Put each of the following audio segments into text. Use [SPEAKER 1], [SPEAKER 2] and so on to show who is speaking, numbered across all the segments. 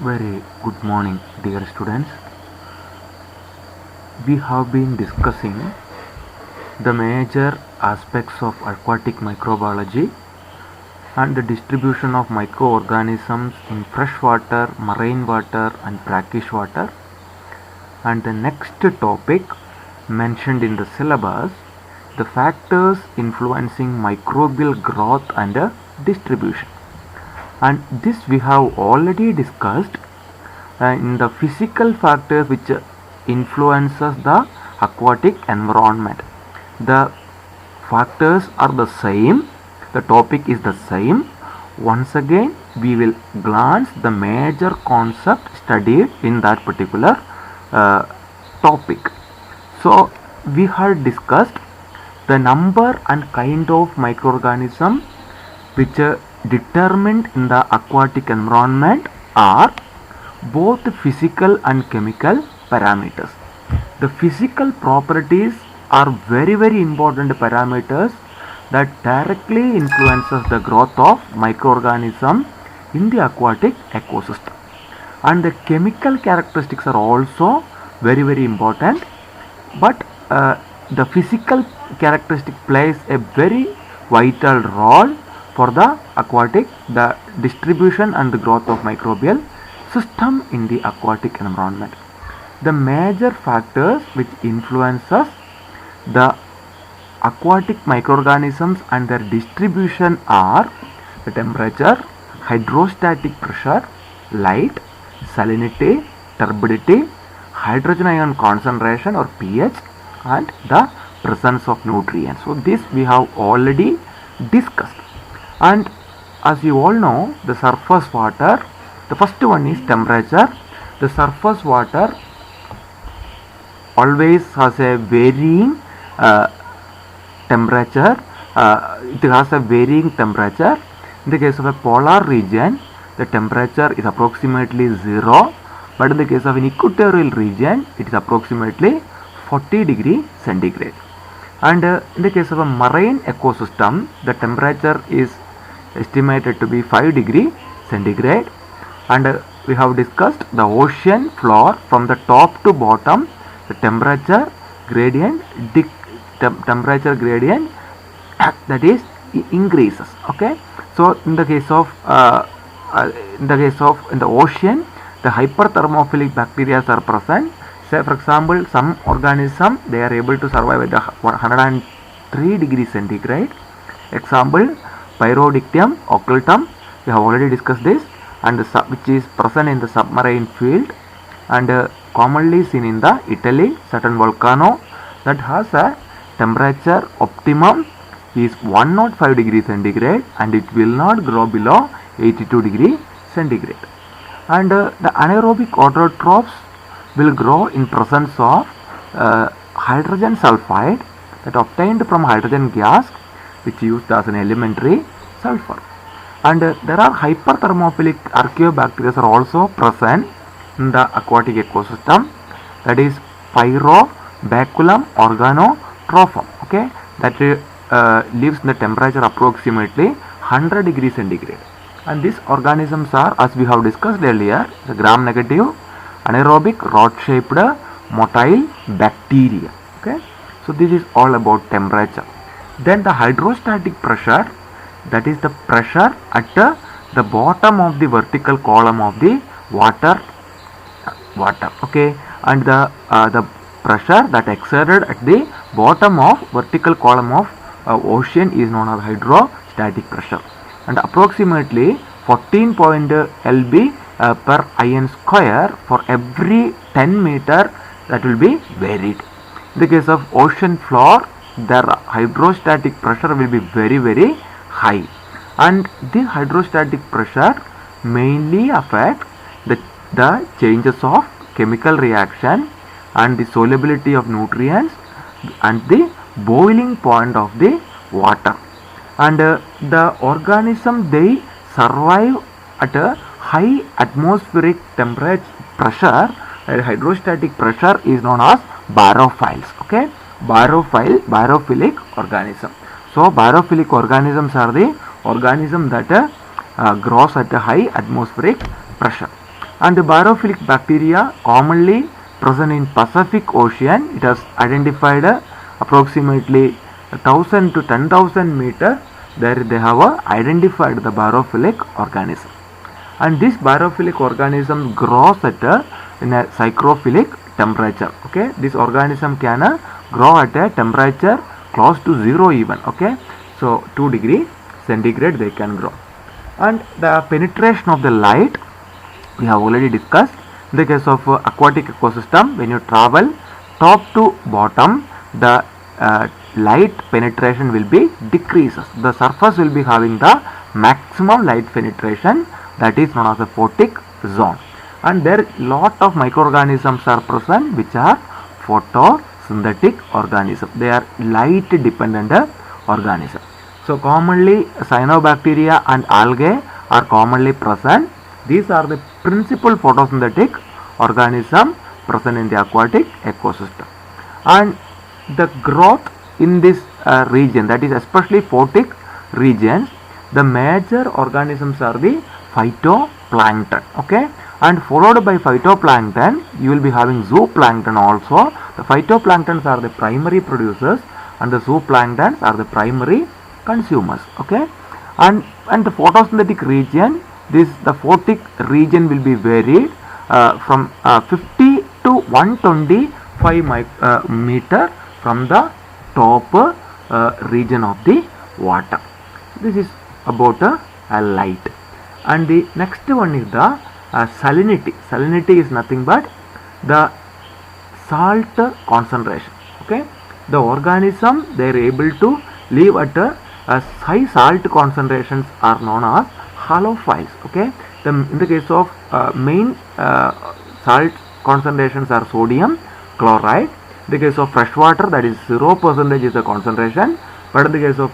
[SPEAKER 1] Very good morning, dear students. We have been discussing the major aspects of aquatic microbiology and the distribution of microorganisms in freshwater, marine water, and brackish water. And the next topic mentioned in the syllabus, the factors influencing microbial growth and distribution. And this we have already discussed in the physical factors which influences the aquatic environment. The factors are the same, the topic is the same. Once again we will glance the major concept studied in that particular topic. So we had discussed the number and kind of microorganism which determined in the aquatic environment are both physical and chemical parameters. The physical properties are very important parameters that directly influences the growth of microorganism in the aquatic ecosystem. And the chemical characteristics are also very important, but the physical characteristic plays a very vital role for the aquatic, the distribution and the growth of microbial system in the aquatic environment. The major factors which influences the aquatic microorganisms and their distribution are the temperature, hydrostatic pressure, light, salinity, turbidity, hydrogen ion concentration or pH, and the presence of nutrients. So this we have already discussed. And as you all know, the surface water, the first one is temperature. The surface water always has a varying temperature. It has a varying temperature. In the case of a polar region, the temperature is approximately 0, but in the case of an equatorial region, it is approximately 40 degree centigrade. And in the case of a marine ecosystem, the temperature is estimated to be 5 degree centigrade. And we have discussed the ocean floor from the top to bottom, the temperature gradient that is increases. Okay, so in the case of in the ocean, the hyperthermophilic bacteria are present. Say for example, some organism they are able to survive at the 103 degrees centigrade. Example, Pyrodictyum occultum, we have already discussed this, and which is present in the submarine field and commonly seen in the Italy certain volcano that has a temperature optimum is 105 degrees centigrade and it will not grow below 82 degree centigrade. And the anaerobic autotrophs will grow in presence of hydrogen sulfide that obtained from hydrogen gas, which used as an elementary sulfur. And there are hyperthermophilic archaeobacteria are also present in the aquatic ecosystem, that is Pyrobaculum organotrophum. Okay, that lives in the temperature approximately 100 degrees centigrade. And these organisms are, as we have discussed earlier, the gram negative anaerobic rod-shaped motile bacteria. Okay, so this is all about temperature. Then the hydrostatic pressure, that is the pressure at the bottom of the vertical column of the water. Okay, and the pressure that exerted at the bottom of vertical column of ocean is known as hydrostatic pressure, and approximately 14 lb per IN square for every 10 meter that will be varied. In the case of ocean floor, their hydrostatic pressure will be very high, and the hydrostatic pressure mainly affect the changes of chemical reaction and the solubility of nutrients and the boiling point of the water. And the organism they survive at a high atmospheric temperature pressure. Hydrostatic pressure is known as barophiles. Okay, barophilic organism. So barophilic organisms are the organism that grows at a high atmospheric pressure. And the barophilic bacteria commonly present in Pacific Ocean. It has identified approximately 1000 to 10,000 meters. There they have identified the barophilic organism. And this barophilic organism grows at in a psychrophilic temperature. Okay, this organism can grow at a temperature close to 0 even. Okay, so 2 degree centigrade they can grow. And the penetration of the light we have already discussed. In the case of aquatic ecosystem, when you travel top to bottom, the light penetration will be decreases. The surface will be having the maximum light penetration, that is known as the photic zone. And there lot of microorganisms are present which are photosynthetic organisms. They are light dependent organisms. So commonly cyanobacteria and algae are commonly present. These are the principal photosynthetic organisms present in the aquatic ecosystem. And the growth in this region, that is especially photic regions, the major organisms are the phytoplankton. Okay, and followed by phytoplankton you will be having zooplankton also. The phytoplanktons are the primary producers and the zooplanktons are the primary consumers. Okay, and the photosynthetic region, the photic region will be varied from 50 to 125 meter from the top region of the water. This is about a light. And the next one is the salinity. Salinity is nothing but the salt concentration. Okay, the organism they are able to live at high salt concentrations are known as halophiles. Okay, in the case of main salt concentrations are sodium chloride. In the case of fresh water, that is 0% is the concentration, but in the case of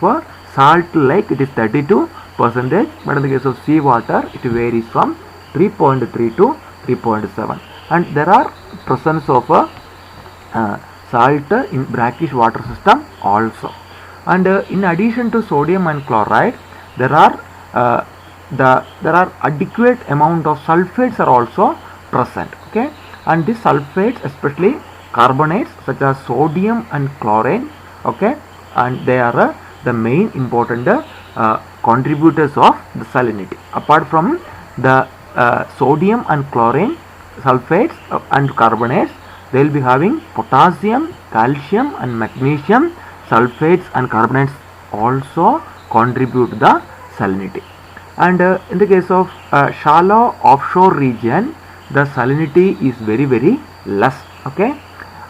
[SPEAKER 1] salt lake it is 32%, but in the case of sea water it varies from 3.3 to 3.7. and there are presence of salt in brackish water system also. And in addition to sodium and chloride, there are adequate amount of sulfates are also present. Okay, and these sulfates, especially carbonates such as sodium and chlorine, okay, and they are the main important contributors of the salinity. Apart from the sodium and chlorine, sulfates and carbonates, they will be having potassium, calcium and magnesium. Sulfates and carbonates also contribute the salinity. And in the case of shallow offshore region, the salinity is very less. Okay,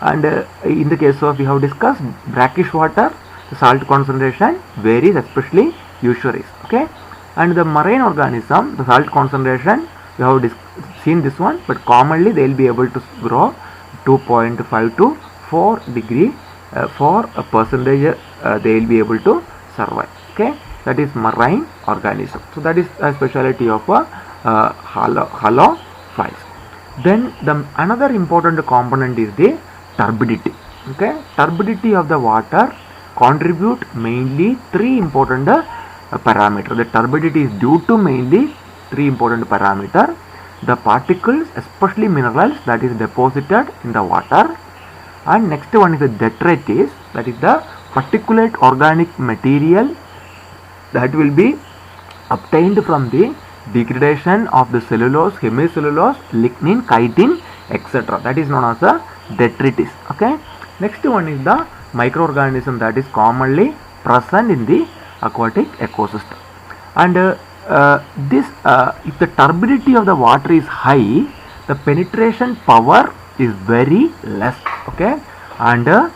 [SPEAKER 1] and in the case of, we have discussed brackish water, the salt concentration varies, especially estuaries. Okay, and the marine organism, the salt concentration, we have seen this one, but commonly they will be able to grow 2.5 to 4 degree for a percentage they will be able to survive. Okay, that is marine organism. So that is a speciality of halophiles. Then another important component is the turbidity. Okay, turbidity of the water contribute mainly 3 important parameters. The turbidity is due to mainly 3 important parameters: the particles, especially minerals, that is deposited in the water, and next one is the detritus, that is the particulate organic material that will be obtained from the degradation of the cellulose, hemicellulose, lignin, chitin, etc. That is known as a detritus. Okay, next one is the microorganism that is commonly present in the aquatic ecosystem. And if the turbidity of the water is high, the penetration power is very less. Okay, and the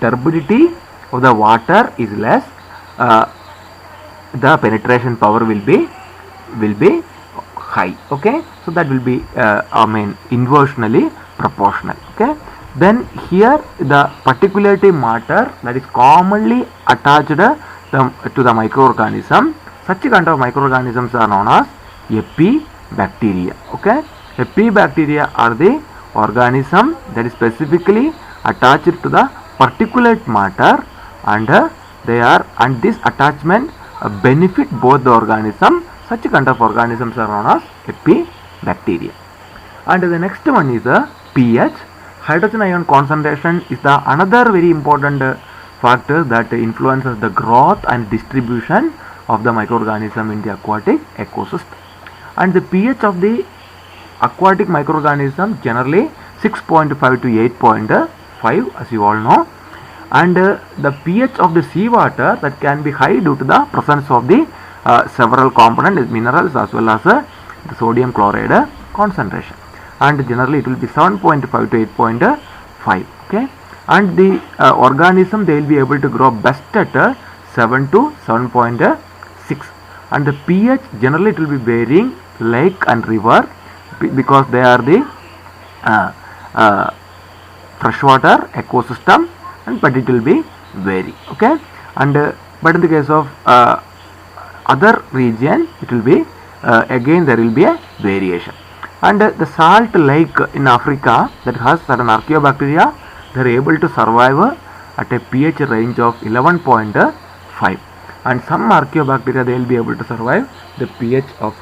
[SPEAKER 1] turbidity of the water is less, the penetration power will be high. Okay, so that will be inversely proportional. Okay, then here the particulate matter that is commonly attached to the microorganism, such kind of microorganisms are known as epibacteria. Okay, epibacteria are the organism that is specifically attached to the particulate matter, and this attachment benefit both the organism. Such kind of organisms are known as epibacteria. And the next one is the pH. Hydrogen ion concentration is the another very important factor that influences the growth and distribution of the microorganism in the aquatic ecosystem. And the pH of the aquatic microorganism generally 6.5 to 8.5, as you all know. And the pH of the seawater that can be high due to the presence of the several components, minerals, as well as the sodium chloride concentration. And generally it will be 7.5 to 8.5. Okay, and the organism, they will be able to grow best at 7 to 7.6. And the pH generally it will be varying lake and river because they are the freshwater ecosystem, but it will be vary. Okay, and but in the case of other region, it will be again there will be a variation. And the salt lake in Africa that has certain archaeobacteria, they are able to survive at a pH range of 11.5, and some archaeobacteria they will be able to survive the pH of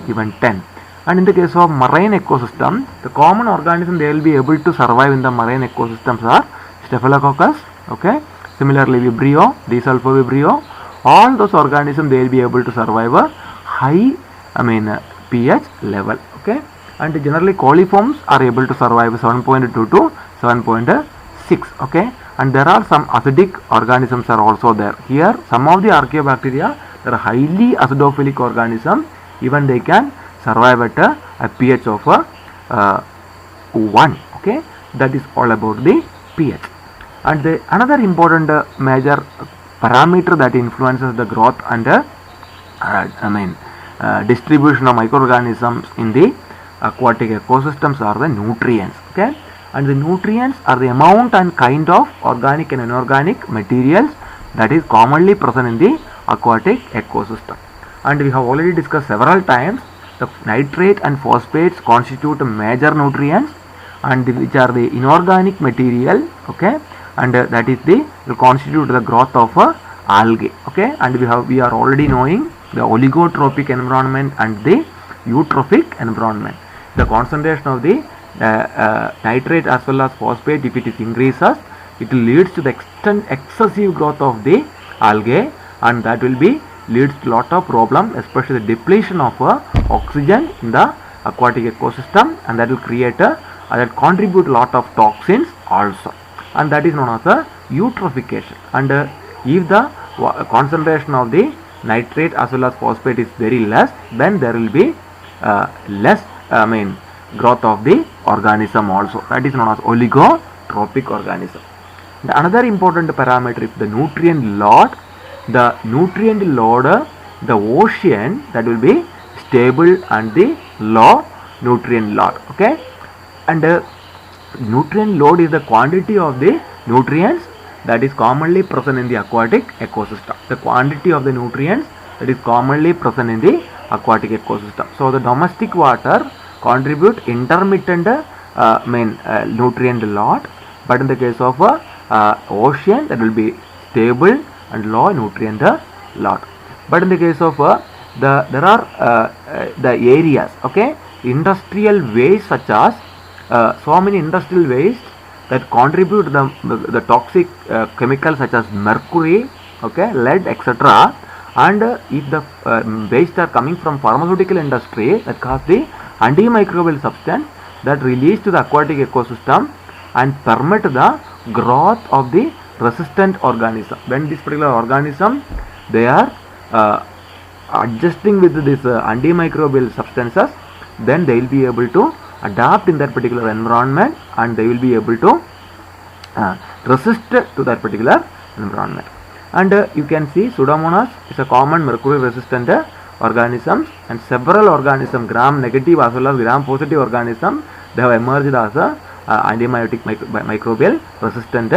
[SPEAKER 1] even 10. And in the case of marine ecosystem, the common organism they will be able to survive in the marine ecosystems are Staphylococcus, okay, similarly Vibrio, Desulfovibrio, all those organisms they will be able to survive a high pH level. Okay, and generally coliforms are able to survive 7.2 to 7.6. Okay, and there are some acidic organisms are also there. Here some of the archaeobacteria, they are highly acidophilic organisms, even they can survive at a pH of 1. Okay, that is all about the pH. And another important major parameter that influences the growth and distribution of microorganisms in the aquatic ecosystems are the nutrients. Okay, and the nutrients are the amount and kind of organic and inorganic materials that is commonly present in the aquatic ecosystem. And we have already discussed several times, the nitrate and phosphates constitute major nutrients, and which are the inorganic material. Okay, and that is will constitute the growth of algae. Okay, and we are already knowing the oligotrophic environment and the eutrophic environment. The concentration of the nitrate as well as phosphate, if it is increases, it leads to the excessive growth of the algae, and that will be leads to lot of problem, especially the depletion of oxygen in the aquatic ecosystem, and that will create that contribute lot of toxins also, and that is known as a eutrophication. And if the concentration of the nitrate as well as phosphate is very less, then there will be less growth of the organism also. That is known as oligotrophic organism. The another important parameter is the nutrient load. The nutrient load, the ocean, that will be stable and the low nutrient load. Okay, and nutrient load is the quantity of the nutrients that is commonly present in the aquatic ecosystem. The quantity of the nutrients that is commonly present in the aquatic ecosystem. So the domestic water contribute intermittent nutrient load, but in the case of ocean, that will be stable and low nutrient load. But in the case of there are the areas, okay, industrial waste, such as so many industrial waste that contribute to the toxic chemicals such as mercury, okay, lead, etc. And if the waste are coming from pharmaceutical industry, that cause the antimicrobial substance that release to the aquatic ecosystem and permit the growth of the resistant organism. When this particular organism, they are adjusting with this antimicrobial substances, then they will be able to adapt in that particular environment, and they will be able to resist to that particular environment. And you can see Pseudomonas is a common mercury resistant organism, and several organisms, gram negative as well as gram positive organisms, they have emerged as a antibiotic microbial resistant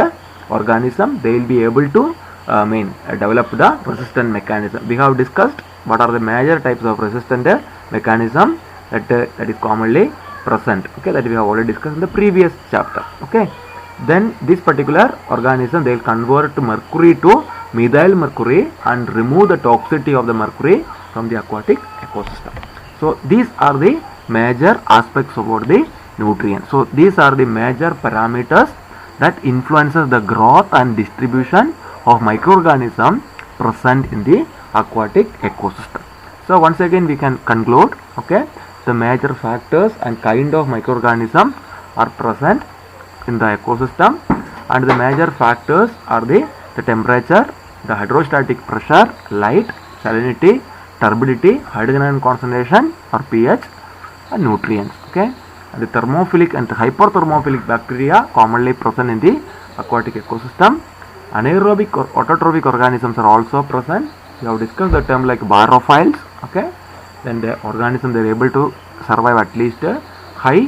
[SPEAKER 1] organism. They will be able to develop the resistant mechanism. We have discussed what are the major types of resistant mechanism that is commonly present. Okay, that we have already discussed in the previous chapter. Okay, then this particular organism, they will convert mercury to methyl mercury and remove the toxicity of the mercury from the aquatic ecosystem. So these are the major aspects about the nutrient. So these are the major parameters that influences the growth and distribution of microorganisms present in the aquatic ecosystem. So once again we can conclude, okay, the major factors and kind of microorganisms are present in the ecosystem, and the major factors are the temperature, the hydrostatic pressure, light, salinity, turbidity, hydrogen ion concentration or pH, and nutrients. Okay, and the thermophilic and hyperthermophilic bacteria commonly present in the aquatic ecosystem. Anaerobic or autotrophic organisms are also present. We have discussed the term like barophiles. Okay, then the organism they are able to survive at least high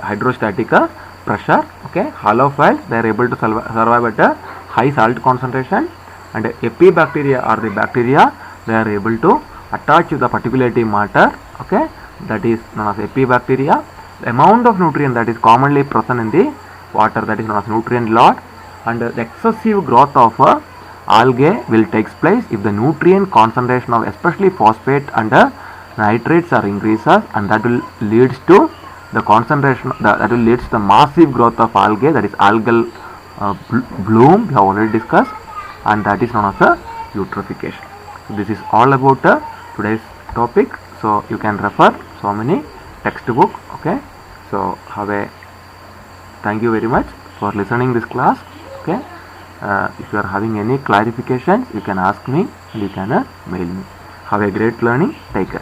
[SPEAKER 1] hydrostatic pressure. Okay, halophiles they are able to survive at a high salt concentration, and epibacteria are the bacteria they are able to attach to the particulate matter. Okay, that is known as epibacteria. The amount of nutrient that is commonly present in the water, that is known as nutrient load, and the excessive growth of algae will takes place if the nutrient concentration of especially phosphate and nitrates are increases, and that will leads to the concentration that will leads to the massive growth of algae, that is algal bloom we have already discussed, and that is known as eutrophication. So this is all about today's topic. So you can refer so many textbook. Okay, so thank you very much for listening this class. Okay, if you are having any clarifications, you can ask me and you can mail me. Have a great learning. Take care.